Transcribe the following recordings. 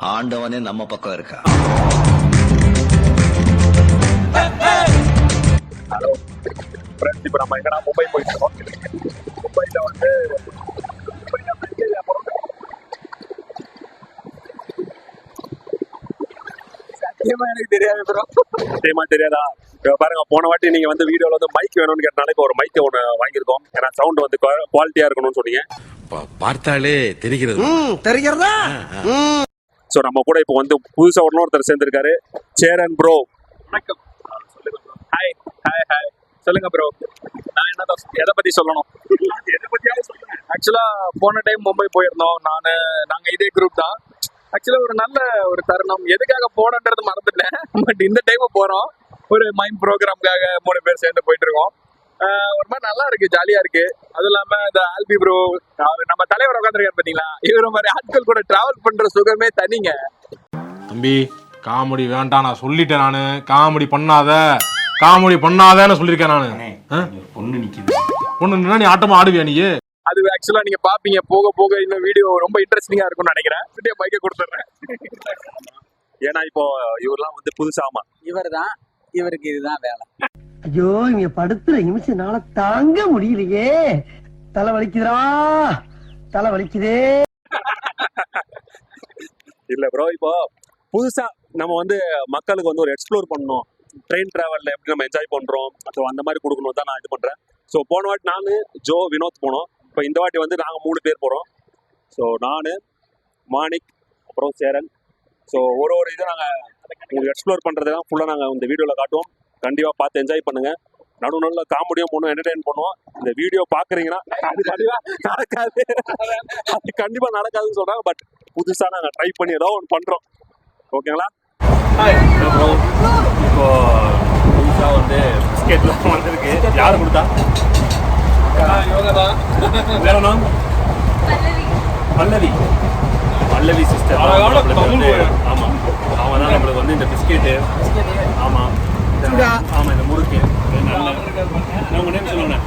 ஆண்டவனே நம்ம பக்கம் இருக்கா. ஹலோ ஃப்ரெண்ட்ஸ், இப்போ நம்ம எங்கன்னா மும்பை போயிட்டு இருக்கோம். மும்பையில் வந்து சத்தியமா எனக்கு தெரியாது ப்ரோ. சத்தியமா தெரியாதா? பாருங்க, போன வாட்டி நீங்க வந்து வீடியோல வந்து மைக் வேணும்னு கேட்டனால இப்போ ஒரு மைக் ஒன்று வாங்கியிருக்கோம். ஏன்னா சவுண்ட் வந்து குவாலிட்டியா இருக்கணும்னு சொன்னீங்க. பார்த்தாலே தெரிகிறது. தெரிகிறதா? ஸோ நம்ம கூட இப்போ வந்து புதுசா ஒருத்தர் சேர்ந்திருக்காரு. சேரன் ப்ரோ. வணக்கம். சொல்லுங்க ப்ரோ. Hi hi hi. சொல்லுங்க ப்ரோ. நான் என்ன எதை பத்தி சொல்லணும்? எதை பத்தியாவது சொல்லுங்க. ஆக்சுவலா போன டைம் மும்பை போயிருந்தோம். நாங்க இதே குரூப் தான். ஆக்சுவலா ஒரு நல்ல ஒரு தருணம். எதுக்காக போனன்றது மறந்துட்டேன். பட் இந்த டைம் போறோம். ஒரு மைண்ட் ப்ரோக்ராம்காக 3 பேர் சேர்ந்து போயிட்டு இருக்கோம். ஒரு மாதிரி நல்லா இருக்கு, ஜாலியா இருக்கு. அதுவும் இல்லாம இந்த ஆல்பி ப்ரோ, நம்ம தலைவர் உட்காந்துருக்காரு பாத்தீங்களா, இவர மாதிரி ஆட்கள் கூட டிராவல் பண்ற சுகமே தனிங்க. தம்பி காமெடி வேண்டாம், நான் சொல்லிட்டேன். நானு காமெடி பண்ணாதேன்னு சொல்லியிருக்கேன். நானு பொண்ணு நிக்குது. பொண்ணு நீ ஆட்டமா ஆடுவியா நீ? அது ஆக்சுவலா நீங்க பாப்பீங்க போக போக. இன்னும் வீடியோ ரொம்ப இன்ட்ரெஸ்டிங்கா இருக்கும்னு நினைக்கிறேன். மைக்க கொடுத்துறேன். ஏன்னா இப்போ இவரெல்லாம் வந்து புதுசாமா. இவர்தான், இவருக்கு இதுதான் வேலை. ஐயோ, இங்க படுத்துற நிமிஷம்னால தாங்க முடியலையே. தலை வலிக்குதுடா, தலை வலிக்குதே. இல்ல ப்ரோ, இப்போ புதுசா நம்ம வந்து மக்களுக்கு வந்து ஒரு எக்ஸ்ப்ளோர் பண்ணணும். ட்ரெயின் டிராவல்ல எப்படி நம்ம என்ஜாய் பண்றோம், ஸோ அந்த மாதிரி கொடுக்கணும் தான் நான் இது பண்றேன். ஸோ போன வாட்டி நான் ஜோ வினோத் போனோம். இப்போ இந்த வாட்டி வந்து நாங்கள் 3 பேர் போகிறோம். ஸோ நான், மாணிக், அப்புறம் சேரன். ஸோ ஒரு இதை நாங்கள் உங்களுக்கு எக்ஸ்ப்ளோர் பண்ணுறதுலாம் ஃபுல்லாக நாங்கள் இந்த வீடியோவில் காட்டுவோம். கண்டிப்பாக பார்த்து என்ஜாய் பண்ணுங்கள். நடுநடுல காமெடியும் பண்ணுவோம், என்டர்டெயின் பண்ணுவோம். இந்த வீடியோ பார்க்குறீங்கன்னா அது கண்டிப்பாக நடக்காது, அது கண்டிப்பாக நடக்காதுன்னு சொல்கிறாங்க. பட் புதுசாக நாங்கள் ட்ரை பண்ணி ஏதோ ஒன்று பண்ணுறோம். ஓகேங்களா? இப்போ புதுசா வந்து பிஸ்கெட்ல வந்திருக்கு. யாரு கொடுத்தா? யோகா வேற பல்லவி சிஸ்டர். ஆமா, அவன் தான் நம்மளுக்கு வந்து இந்த பிஸ்கெட்டு. ஆமா ஆமா, இந்த முறுக்கு. உங்க நேம் சொல்லுங்க.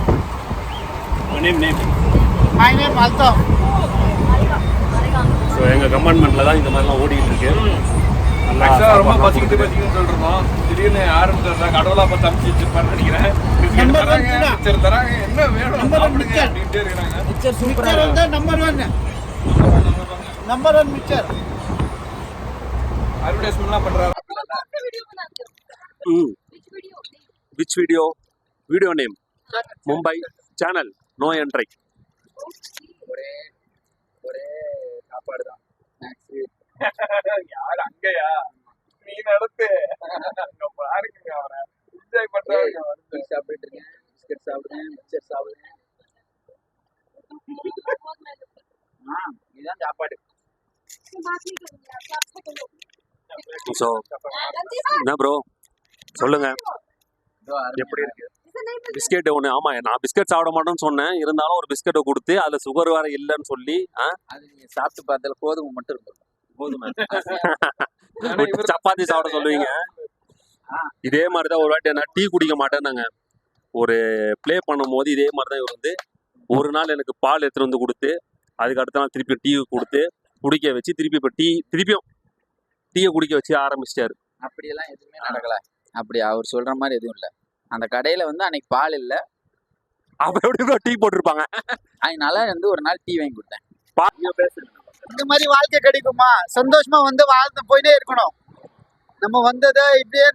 நேம் ஸோ எங்கள் கம்பார்ட்மெண்ட்டில் தான் இந்த மாதிரிலாம் ஓடிக்கிட்டு இருக்கு. ரொம்ப பசிக்கிட்டு சொல்றோம். திடீர்னு ஆரம்பிச்சா கடவுளா பார்த்து அனுப்பிச்சு வச்சிருப்பாருன்னு நினைக்கிறேன். என்ன வேணும் அப்படின்ட்டு இருக்காங்க. நம்பர் 1 மிக்சர் அட்வர்டைஸ்மெண்ட்லாம் பண்றாரு. Which video name Mumbai channel no entry. ஒரே சாப்பாடு தான். யார் அங்கயா? நீ நடத்து. அங்க பாருங்க, அவரை என்ஜாய் பண்றாங்க. சாப்பிட்டு இருக்கேன், பிஸ்கட் சாப்பிடுறேன், மிக்சர் சாப்பிடுறேன். இதுதான் சாப்பாடு. ஸோ என்ன ப்ரோ சொல்லுங்க, எப்படி இருக்கு பிஸ்கெட்? ஒன்று ஆமா, நான் பிஸ்கெட் சாப்பிட மாட்டேன்னு சொன்னேன். இருந்தாலும் ஒரு பிஸ்கெட்டை கொடுத்து அதுல சுகர் வேற இல்லைன்னு சொல்லி அது நீங்க சாப்பிட்டு பார்த்ததுல கோதுமை மட்டும் இருக்கும். கோதுமை சப்பாத்தி சாப்பிட சொல்லுவீங்க. இதே மாதிரிதான் ஒரு வாட்டி நான் டீ குடிக்க மாட்டேன்னாங்க. ஒரு ப்ளே பண்ணும் போது இதே மாதிரிதான் இவர் வந்து ஒரு நாள் எனக்கு பால் எடுத்துட்டு வந்து கொடுத்து, அதுக்கு அடுத்த நாள் திருப்பி டீ கொடுத்து குடிக்க வச்சு, திருப்பி இப்போ திருப்பியும் டீயை குடிக்க வச்சு ஆரம்பிச்சிட்டாரு. அப்படியெல்லாம் எதுவுமே நடக்கல. அப்படி அவர் சொல்ற மாதிரி எதுவும் இல்லை. அந்த கடையில வந்து அன்னைக்கு பால் இல்லை. அப்ப எப்படி டீ போட்டிருப்பாங்க? அதனால வந்து ஒரு நாள் டீ வாங்கி கொடுத்தேன். இந்த மாதிரி வாழ்க்கை கிடைக்குமா? சந்தோஷமா வந்து வாழ்ந்து போயிட்டே இருக்கணும். நம்ம வந்ததை இப்படியே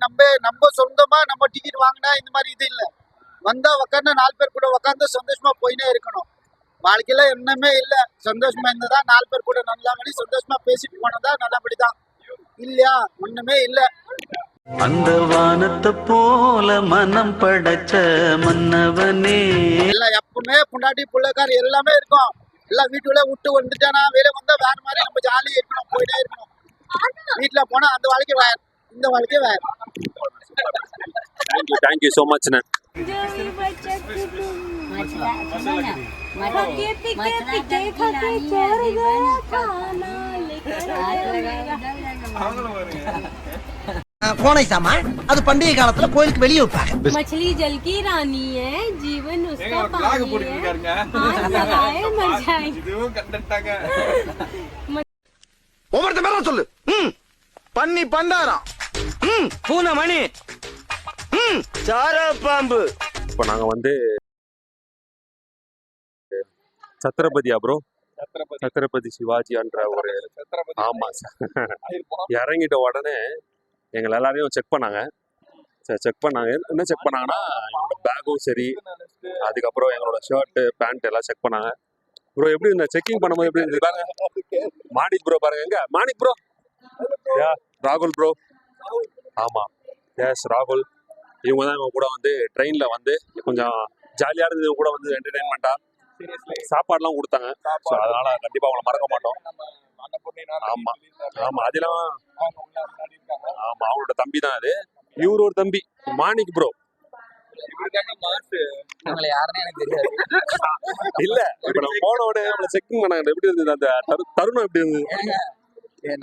நம்ம சொந்தமா நம்ம டிக்கெட் வாங்கினா இந்த மாதிரி இது இல்லை. வந்தா உக்காந்து 4 பேர் கூட உக்காந்து சந்தோஷமா போயினே இருக்கணும். வாழ்க்கையில என்னமே இல்லை. சந்தோஷமா இருந்ததா 4 பேர் கூட நல்லபடி சந்தோஷமா பேசிட்டு போனதா நல்லபடிதான். இல்லையா? ஒண்ணுமே இல்லை. அந்த வானத்தை போல மனம் படைச்ச மன்னவனே. எல்லாம் எப்பவுமே பொண்டாட்டி பிள்ளைக்கார எல்லாமே இருக்கும். எல்லாம் வீட்டுல விட்டு வந்துட்டானா வெளியே வந்தா வேற மாதிரி நம்ம ஜாலியா இருக்கணும், போயிட்டே இருக்கணும். வீட்டுல போனா அந்த வாழ்க்கை வேற, இந்த வாழ்க்கை வேற. Thank you so much. போனை சாமா அது பண்டிகை காலத்துல கோயிலுக்கு வெளியே வைப்பாங்க. मछली जल की रानी है, जीवन उसका पानी है, हाथ लगाए मर जाए. ஒவ்வொருத்த மேல சொல்லு. பண்ணி பண்டாரம் பூனை மணி சார பாம்பு. இப்போ நாங்கள் வந்து சத்ரபதியா ப்ரோ, சத்ரபதி சிவாஜின்ற ஒரு ஆமா இறங்கிட்ட உடனே எங்களை எல்லாரையும் செக் பண்ணாங்க. செக் பண்ணாங்க. என்ன செக் பண்ணாங்கன்னா எங்களோட பேக்கும் சரி, அதுக்கப்புறம் எங்களோட ஷர்ட்டு பேண்ட் எல்லாம் செக் பண்ணாங்க. ப்ரோ எப்படி இந்த செக்கிங் பண்ணும்போது எப்படி இருந்தது பாருங்க. மாணிக் ப்ரோ பாருங்க, எங்க மாணிக் ப்ரோ, ராகுல் ப்ரோ, ஆமா எஸ் ராகுல். இவங்க தான் இவங்க கூட வந்து ட்ரெயின்ல வந்து கொஞ்சம் ஜாலியா இருந்தது, இவங்க கூட வந்து என்டர்டைன்மெண்டா சாப்பாடுலாம் கொடுத்தாங்க. ஸோ அதனால கண்டிப்பா அவங்கள மறக்க மாட்டோம். ஆமா ஆமா அதெல்லாம் ஆமா அவங்களோட தம்பி தான் அது. இவரு ஒரு தம்பி மாணிக் ப்ரோ. யாருன்னு எனக்கு தெரியாது. இல்ல இப்ப நம்ம போனோட நம்மள செக்கிங் பண்ணாங்க. எப்படி இருந்தது அந்த தருணம்? எப்படி இருந்தது?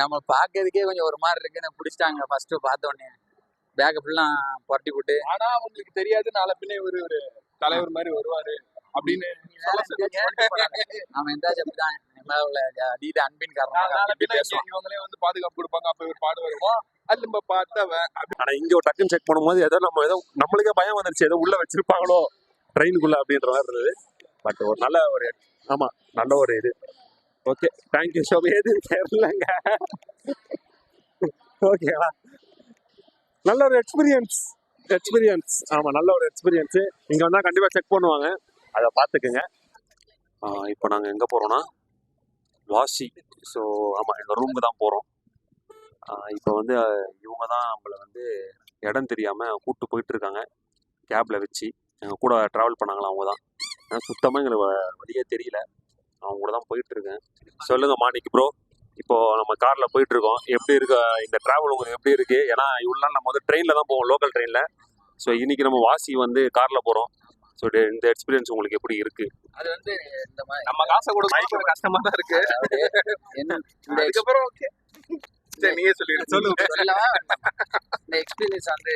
நம்ம பாக்குறதுக்கே கொஞ்சம் ஒரு மாதிரி இருக்கு. நான் பிடிச்சிட்டாங்க ஃபர்ஸ்ட் பார்த்த உடனே. பேக் ஃபுல்லாம் புரட்டி போட்டு. ஆனா அவங்களுக்கு தெரியாது நாளை பின்ன ஒரு தலைவர் மாதிரி வருவாரு அப்படின்னு. அவன் எந்தாச்சும் அப்படிதான் அதீத அன்பின் காரணமாக இவங்களே வந்து பாதுகாப்பு கொடுப்பாங்க. அப்ப இவர் பாடு வருவோம் அது நம்ம பார்த்தவன். ஆனா இங்க ஒரு டக்குன்னு செக் பண்ணும்போது ஏதோ நம்மளுக்கே பயம் வந்துருச்சு, ஏதோ உள்ள வச்சிருப்பாங்களோ ட்ரெயினுக்குள்ள அப்படின்ற மாதிரி இருந்தது. பட் ஒரு நல்ல ஒரு ஆமா நல்ல ஒரு இது. Okay thank you so much. எதுவும் தெரியலங்க. ஓகேவா, நல்ல ஒரு எக்ஸ்பீரியன்ஸ். ஆமா நல்ல ஒரு எக்ஸ்பீரியன்ஸ். இங்க வந்தா கண்டிப்பா செக் பண்ணுவாங்க, அதை பார்த்துக்குங்க. இப்போ நாங்கள் எங்கே போகிறோன்னா வாசி. ஸோ ஆமாம் எங்கள் ரூமுக்கு தான் போகிறோம். இப்போ வந்து இவங்க தான் நம்மளை வந்து இடம் தெரியாமல் கூப்பிட்டு போயிட்டுருக்காங்க கேபில் வச்சு. எங்கள் கூட ட்ராவல் பண்ணாங்களா அவங்க தான். ஏன்னா சுத்தமாக எங்களுக்கு வழியே தெரியல, அவங்க கூட தான் போயிட்டுருக்கேன். சொல்லுங்கள் மாணிக் ப்ரோ, இப்போது நம்ம காரில் போயிட்டுருக்கோம். எப்படி இருக்கு இந்த ட்ராவல் உங்களுக்கு எப்படி இருக்குது? ஏன்னா இவ்வளோ நாள் நம்ம வந்து ட்ரெயினில் தான் போவோம், லோக்கல் ட்ரெயினில். ஸோ இன்றைக்கி நம்ம வாசி வந்து காரில் போகிறோம். ஸோ இந்த எக்ஸ்பீரியன்ஸ் உங்களுக்கு எப்படி இருக்கு? அது வந்து இந்த மாதிரி நம்ம காசை கொடுக்க கஷ்டமா தான் இருக்கு. அதுக்கப்புறம் ஓகே சரி நீயே சொல்லுங்க. இந்த எக்ஸ்பீரியன்ஸ் வந்து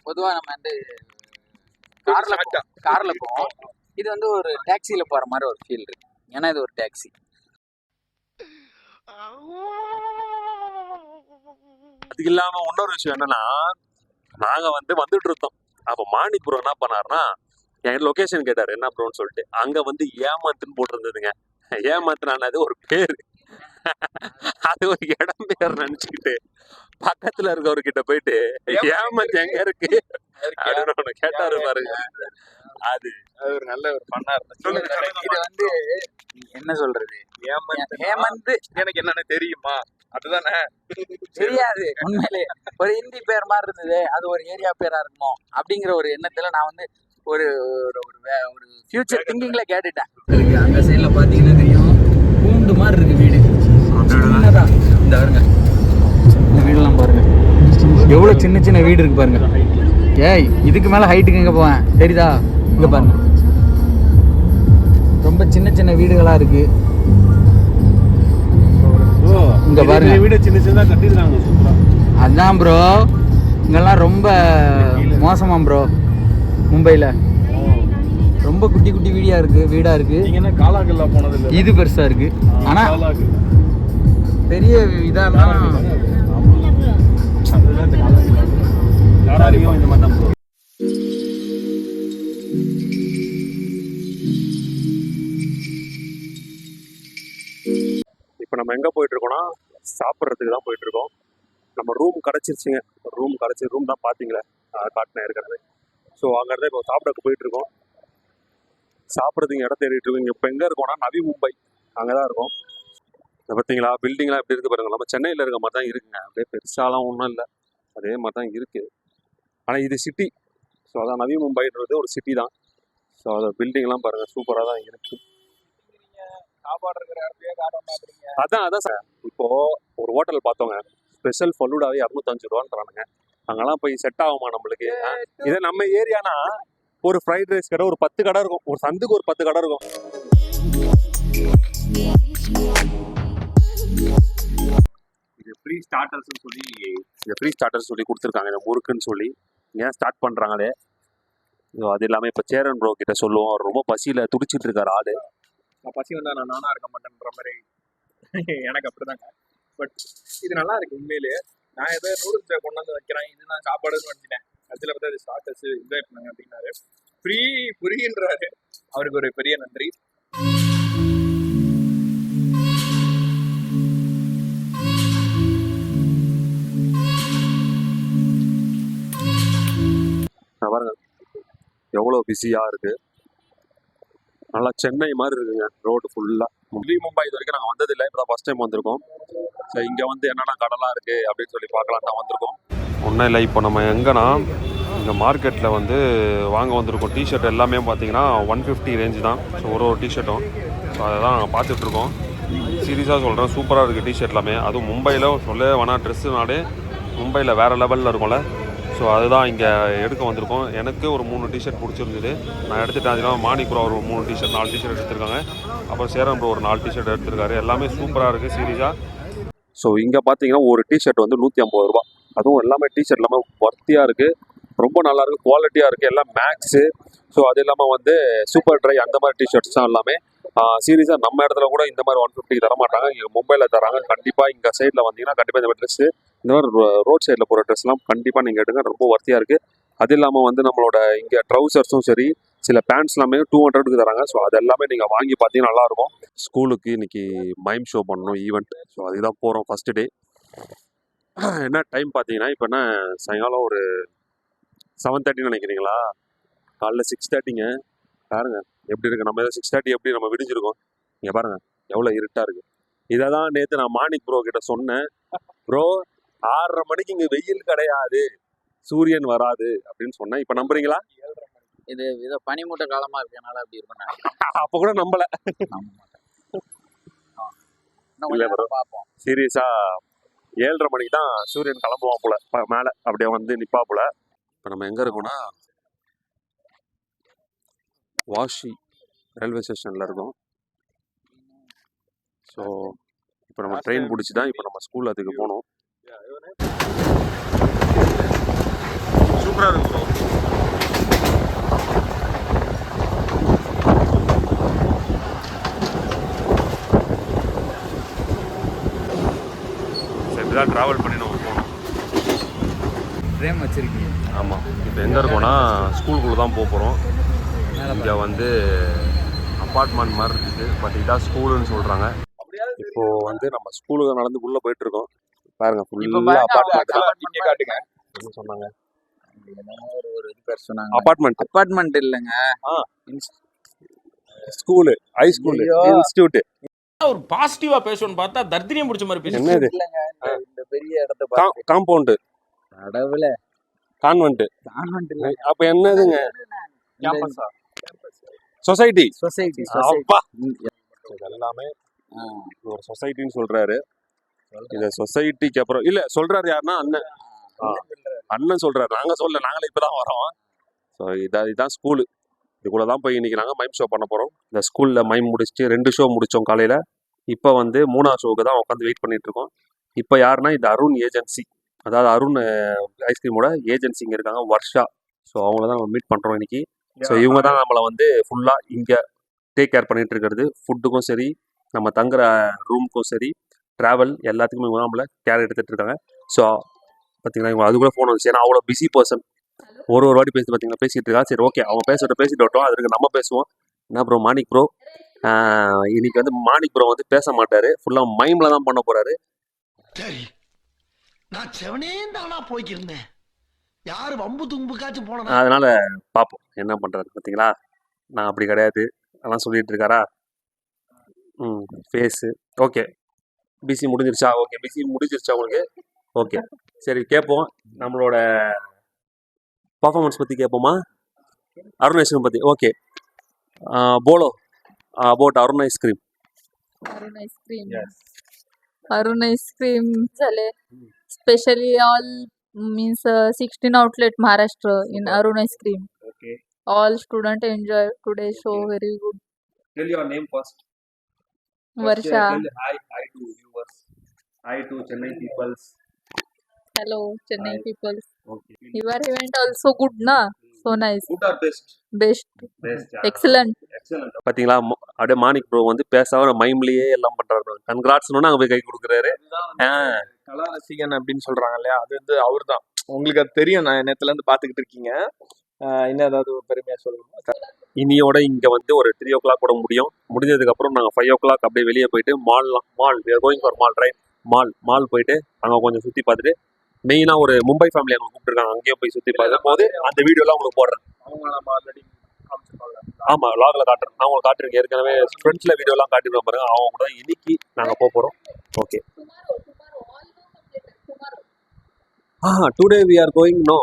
பொதுவா நம்ம வந்து கார்ல போவோம். இது வந்து ஒரு டாக்ஸில போற மாதிரி ஒரு ஃபீல் இருக்கு. ஏன்னா இது ஒரு டாக்ஸி. அது இல்லாம இன்னொரு விஷயம் என்னன்னா, நாங்க வந்து வந்துட்டு இருந்தோம். அப்ப மாணிக் ப்ரோ என்ன பண்ணாருன்னா என் லொகேஷன் கேட்டாரு, என்ன ப்ரோன்னு சொல்லிட்டு. அங்க வந்து ஏமாத்துன்னு போட்டிருந்ததுங்க. ஏமாத்துனானது ஒரு பேரு, அது ஒரு இடம் பேர் நினைச்சுக்கிட்டு பக்கத்துல இருக்கவர்கிட்ட போயிட்டு ஏமாத்து எங்க இருக்கு அப்படின்னு ஒண்ணு கேட்டாரு பாருங்க. அது ஒரு நல்ல ஒரு பண்ணா இருந்துச்சு. இது வந்து என்ன சொல்றது, ஹேமந்த் எனக்கு என்னன்னு தெரியுமா? அதுதானே தெரியாது. உண்மையிலே ஒரு ஹிந்தி பேர் மாதிரி இருந்தது, அது ஒரு ஏரியா பேரா இருக்குமோ அப்படிங்கிற ஒரு எண்ணத்துல நான் வந்து ஒரு ஒரு ஃபியூச்சர் திங்கிங்ல கேட்டுட்டேன். அந்த சைட்ல பாத்தீங்கன்னா தெரியும், பூண்டு மாதிரி இருக்கு வீடு. சின்னதான் இந்த பாருங்க, இந்த வீடெல்லாம் பாருங்க எவ்வளவு சின்ன சின்ன வீடு இருக்கு பாருங்க. ஏய் இதுக்கு மேல ஹைட்டுக்கு எங்க போவேன் தெரியுதா? இங்க பாருங்க ரொம்ப சின்ன சின்ன வீடுகளா இருக்கு. இங்க பாருங்க வீடு சின்ன சின்னதா கட்டிருக்காங்க சூப்பரா. அதான் ப்ரோ, இங்கெல்லாம் ரொம்ப மோசமா ப்ரோ. மும்பைல ரொம்ப குட்டி குட்டி வீடா இருக்கு. நீங்க என்ன காலாகல்ல போனது இல்ல? இது பெருசா இருக்கு. ஆனா பெரிய இதெல்லாம் யாராலையும் இந்த மாதிரி தான் ப்ரோ. இப்போ நம்ம எங்க போயிட்டு இருக்கோம்னா சாப்பிட்றதுக்கு தான் போயிட்டு இருக்கோம். நம்ம ரூம் கிடைச்சிருச்சுங்க. ரூம் தான் பாத்தீங்களா காட்டின இருக்கிறது. ஸோ அங்கே இப்போ சாப்பிடக்கு போயிட்டு இருக்கோம். சாப்பிட்றதுக்கு இடம் தேடிட்டு இருக்கோம். இப்போ எங்கே இருக்கோம்னா நவி மும்பை, அங்கே தான் இருக்கும். பார்த்தீங்களா பில்டிங்லாம் எப்படி இருக்கு பாருங்க. நம்ம சென்னையில் இருக்க மாதிரி தான் இருக்குங்க. அப்படியே பெருசாலாம் ஒன்றும் இல்லை, அதே மாதிரி தான் இருக்குது. ஆனால் இது சிட்டி. ஸோ அதான் நவி மும்பைன்றது ஒரு சிட்டி தான். ஸோ அதை பில்டிங்லாம் பாருங்கள் சூப்பராக தான் இருக்கு. அதான் சார், இப்போது ஒரு ஹோட்டல் பார்த்தோங்க, ஸ்பெஷல் ஃபலூடாவே 205 ரூபான்றானுங்க. அங்கெல்லாம் போய் செட் ஆகுமா நம்மளுக்கு? இதே நம்ம ஏரியானா ஒரு ஃப்ரைட் ரைஸ் கடை ஒரு 10 கடை இருக்கும், ஒரு சந்துக்கு ஒரு 10 கடை இருக்கும். இது ஃப்ரீ ஸ்டார்டர்ஸ் சொல்லி கொடுத்துருக்காங்க. இந்த முறுக்குன்னு சொல்லி ஏன் ஸ்டார்ட் பண்ணுறாங்களே. அது இல்லாமல் இப்போ சேரன் ப்ரோ கிட்ட சொல்லுவோம், அவர் ரொம்ப பசியில் துடிச்சிட்டு இருக்காரு ஆளு. பசி வந்தா நான் நானா இருக்க மாட்டேன்ற மாதிரி எனக்கு அப்படிதாங்க. பட் இது நல்லா இருக்கு உண்மையிலேயே. நான் ஏதோ நூடுல்ஸை கொண்டு வந்து வைக்கிறேன், இதுதான் சாப்பாடுன்னு நினைச்சிட்டேன். அதில் பார்த்தா அது ஸ்டார்டர்ஸ் என்ஜாய் பண்ணுங்க அப்படின்னாரு. ஃப்ரீன்றாரு. அவருக்கு ஒரு பெரிய நன்றி. பாருங்க எவ்வளோ பிஸியாக இருக்கு. நல்லா சென்னை மாதிரி இருக்குங்க ரோடு ஃபுல்லாக. மும்பை இது வரைக்கும் நாங்கள் வந்ததில்லை, இப்போ தான் ஃபஸ்ட் டைம் வந்திருக்கோம். ஸோ இங்கே வந்து என்னென்ன கடலாக இருக்குது அப்படின்னு சொல்லி பார்க்கலாம் தான் வந்திருக்கோம். ஒன்றும் இல்லை, இப்போ நம்ம எங்கன்னா இங்கே மார்க்கெட்டில் வந்து வாங்க வந்திருக்கோம். டிஷர்ட் எல்லாமே பார்த்தீங்கன்னா 150 ரேஞ்சு தான். ஸோ ஒரு டிஷர்ட்டும் ஸோ அதை தான் நாங்கள் பார்த்துட்ருக்கோம். சீரியஸாக சொல்கிறேன், சூப்பராக இருக்குது டிஷர்ட் எல்லாமே. அதுவும் மும்பையில் சொல்லவே வேணாம், ட்ரெஸ்ஸுனாலே மும்பையில் வேறு லெவலில் இருக்கும்ல. ஸோ அதுதான் இங்கே எடுக்க வந்திருக்கோம். எனக்கு ஒரு 3 டிஷர்ட் பிடிச்சிருந்தது, நான் எடுத்துட்டேன். அதெல்லாம் மாணிக் ப்ரோ ஒரு 3 டிஷர்ட் 4 டிஷர்ட் எடுத்துருக்காங்க. அப்புறம் சேரன் ப்ரோ ஒரு 4 டிஷர்ட் எடுத்துருக்காரு. எல்லாமே சூப்பராக இருக்குது சீரியஸாக. ஸோ இங்கே பார்த்தீங்கன்னா ஒரு டிஷர்ட் வந்து 150 ரூபா. அதுவும் எல்லாமே டிஷர்ட் எல்லாமே வர்த்தியாக இருக்குது, ரொம்ப நல்லாயிருக்கு, குவாலிட்டியாக இருக்குது, எல்லாம் மேக்ஸு. ஸோ அது இல்லாமல் வந்து சூப்பர் ட்ரை அந்த மாதிரி டிஷர்ட்ஸ் தான் எல்லாமே. சீரியஸாக நம்ம இடத்துல கூட இந்த மாதிரி 150 தர மாட்டாங்க, இங்கே மும்பையில் தராங்க. கண்டிப்பாக இங்கே சைடில் வந்தீங்கன்னா கண்டிப்பாக இந்த மாதிரி ட்ரெஸ்ஸு, இந்த மாதிரி ரோட் சைடில் போகிற ட்ரெஸ்லாம் கண்டிப்பாக நீங்கள் எடுங்க, ரொம்ப வர்த்தியாக இருக்குது. அது இல்லாமல் வந்து நம்மளோட இங்கே ட்ரௌசர்ஸும் சரி, சில பேண்ட்ஸ் எல்லாமே 200க்கு தராங்க. ஸோ அது எல்லாமே நீங்கள் வாங்கி பார்த்தீங்கன்னா நல்லாயிருக்கும். ஸ்கூலுக்கு இன்னைக்கு மைம் ஷோ பண்ணணும், ஈவெண்ட். ஸோ அதுதான் போகிறோம் ஃபஸ்ட்டு டே. என்ன டைம் பார்த்தீங்கன்னா இப்போ என்ன சாயங்காலம் ஒரு 7:30 நினைக்கிறீங்களா? காலைல 6:30ங்க. பாருங்க எப்படி இருக்குது. நம்ம ஏதோ 6:30 எப்படி நம்ம விடிஞ்சிருக்கோம். இங்கே பாருங்க எவ்வளோ இருட்டாக இருக்குது. இதை தான் நேற்று நான் மாணிக் ப்ரோ கிட்ட சொன்னேன். ப்ரோ 6:30 மணிக்கு இங்கே வெயில் கிடையாது, சூரியன் வராது அப்படின்னு சொன்னேன். இப்போ நம்புறீங்களா? இது ஏதோ பனிமூட்ட காலமா இருக்கனால அப்படி இருக்கும். அப்போ கூட நம்பல. இல்லை ப்ரோ, பார்ப்போம். சீரியஸா 7:30 மணிக்கு தான் சூரியன் கிளம்புவான் போல, மேலே அப்படியே வந்து நிப்பா போல. இப்போ நம்ம எங்கே இருக்கோம்னா வாஷி ரயில்வே ஸ்டேஷனில் இருக்கோம். ஸோ இப்போ நம்ம ட்ரெயின் பிடிச்சி தான் இப்போ நம்ம ஸ்கூல் அதுக்கு போகணும். சூப்பராக இருக்கும் ப்ரோ. இப்படி தான் ட்ராவல் பண்ணி நம்ம போகணும். ஃப்ரேம் வச்சிருக்கீங்க? ஆமாம். இப்போ எங்கே இருக்கோம்னா ஸ்கூலுக்குள்ளே தான் போக போகிறோம். இங்கே வந்து அப்பார்ட்மெண்ட் மாதிரி இருக்குது, பட் இதான் ஸ்கூலுன்னு சொல்கிறாங்க. இப்போது வந்து நம்ம ஸ்கூலுக்கு நடந்து உள்ளே போயிட்டுருக்கோம். பாருங்க ஃபுல்லாக அப்பார்ட்மெண்ட் தான். காட்டுங்க. என்ன சொன்னாங்க? ஒரு இது பேர் சொன்னாங்க. அப்பார்ட்மெண்ட் இல்லைங்க, ஸ்கூலு, ஹை ஸ்கூலு, இன்ஸ்டியூட். ஒரு பாசிட்டிவா பேசணும்னு பார்த்தா தர்தினியம் பிடிச்ச மாதிரி பேசுறேன். என்னது? இந்த பெரிய இடத்த காம்பவுண்டு, கடவுள கான்வென்ட். இல்ல, அப்போ என்னதுங்க? சொசைட்டி. சொசைட்டி. அப்பா எல்லாமே ஒரு சொசைட்டின்னு சொல்றாரு. இந்த சொசைட்டிக்கு அப்புறம் இல்ல சொல்றாரு யாருன்னா அண்ணன். அண்ணன் சொல்றாரு, நாங்க சொல்ல, நாங்களே இப்பதான் வரோம். ஸோ இதான் ஸ்கூலு. இதுக்குள்ள தான் போய் இன்னைக்கு நாங்கள் மைம் ஷோ பண்ண போறோம். இந்த ஸ்கூல்ல மைம் முடிச்சுட்டு 2 ஷோ முடிச்சோம் காலையில. இப்போ வந்து 3ஆவது ஷோக்கு தான் உட்காந்து வெயிட் பண்ணிட்டு இருக்கோம். இப்போ யாருன்னா இது அருண் ஏஜென்சி, அதாவது அருண் ஐஸ்கிரீமோட ஏஜென்சி இங்கே இருக்காங்க, வர்ஷா. ஸோ அவங்கள தான் நம்ம மீட் பண்ணுறோம் இன்னைக்கு. ஸோ இவங்க தான் நம்மளை வந்து ஃபுல்லாக இங்கே டேக் கேர் பண்ணிட்டு இருக்கிறது. ஃபுட்டுக்கும் சரி, நம்ம தங்குற ரூமுக்கும் சரி, ட்ராவல் எல்லாத்துக்குமே இவங்க நம்மளை கேர் எடுத்துகிட்டு இருக்காங்க. ஸோ பார்த்தீங்களா, இவங்க அது கூட ஃபோன் வந்துச்சு. ஏன்னா அவ்வளோ பிஸி பர்சன். ஒரு வாட்டி பேசி பார்த்தீங்கன்னா பேசிகிட்டு இருக்கா. சரி ஓகே, அவங்க பேசிட்டு வரட்டும், அதுக்கு நம்ம பேசுவோம். என்ன ப்ரோ மாணிக் ப்ரோ, இன்னைக்கு வந்து மாணிக் ப்ரோ வந்து பேச மாட்டார், ஃபுல்லாக மைமில் தான் பண்ண போகிறாரு. சரி, நான் செவனே தானா போய்க்கிருந்தேன், யாரு வம்பு தும்புக்காச்சும் போனா. அதனால பார்ப்போம் என்ன பண்ணுறாரு. பார்த்தீங்களா, நான் அப்படி கிடையாது அதெல்லாம் சொல்லிட்டு இருக்காரா. Phase okay. பிசி முடிஞ்சிருச்சா? ஓகே, பிசி முடிஞ்சிருச்சா உங்களுக்கு? ஓகே, சரி கேட்போம். நம்மளோட பர்ஃபார்மன்ஸ் பற்றி கேட்போமா? அருண் ஐஸ்கிரீம் பற்றி. Okay, polo about Arun ice cream. Arun ice cream झाले. Specially all means 16 outlet Maharashtra in Arun ice cream. Okay. All student enjoy today's show very good. Tell your name first. Varsha. Hi to viewers. Hi to Chennai peoples. Hello Chennai Hi. people. Okay. Your event also good na. So nice. Good or best? Best. Excellent. பாத்தீங்களா அப்படியே Manik bro வந்து பேசாம மைம்லயே எல்லாம் பண்றாரு. கன்கிராட்ஸ்னு அங்க போய் கை கொடுக்குறாரு. கலா ரசிகன் அப்படின்னு சொல்றாங்க இல்லையா, அது வந்து அவர் தான். உங்களுக்கு அது தெரியும், நான் நேத்துல இருந்து பாத்துக்கிட்டு இருக்கீங்க. இன்னும் ஏதாவது ஒரு பெருமையா சொல்லணுமா? இனியோட இங்க வந்து ஒரு 3 o'clock கூட முடிஞ்சதுக்கு அப்புறம் நாங்க 5 o'clock அப்படியே வெளியே போயிட்டு mall going for mall right mall போயிட்டு அங்க கொஞ்சம் சுத்தி பார்த்துட்டு மெயினா ஒரு மும்பை ஃபேமிலி அவங்க கூப்பிட்டுருக்காங்க, அங்கேயும் போய் சுத்தி பார்த்தும் போது அந்த வீடியோலாம் உங்களுக்கு போடுறேன். அவங்க நம்ம ஆல்ரெடி காமிச்சிருப்பாங்க. ஆமா லாக்ல காட்டுறேன், நான் உங்களுக்கு காட்டுறேன். ஏற்கனவே ஃப்ரெண்ட்ஸ்ல வீடியோலாம் காட்டிருக்கேன் பாருங்க. அவங்க கூட இன்னைக்கு நாங்க போறோம். Okay today we are going no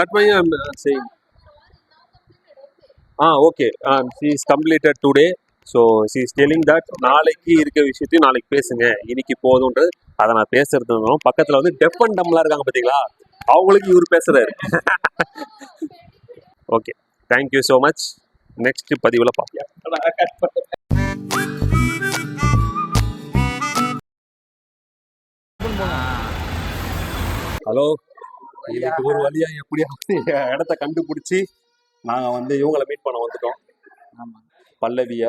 that my I am saying okay she is completed today, so she is telling that நாளைக்கு இருக்க விஷயத்தையும் நாளைக்கு பேசுங்க, இன்னைக்கு போதும்ன்றது. அதை நான் பேசுறது பக்கத்துல வந்து டெஃப் அண்ட் டம்லாம் இருக்காங்க பாத்தீங்களா, அவங்களுக்கு இவர் பேசுறாரு. Okay thank you so much. Next பதிவுல பார்க்கலாம். ஹலோ, இன்னைக்கு ஒரு வழியா எப்படியாவது இடத்த கண்டுபிடிச்சி நாங்க வந்து இவங்களை மீட் பண்ண வந்துட்டோம். பல்லவிய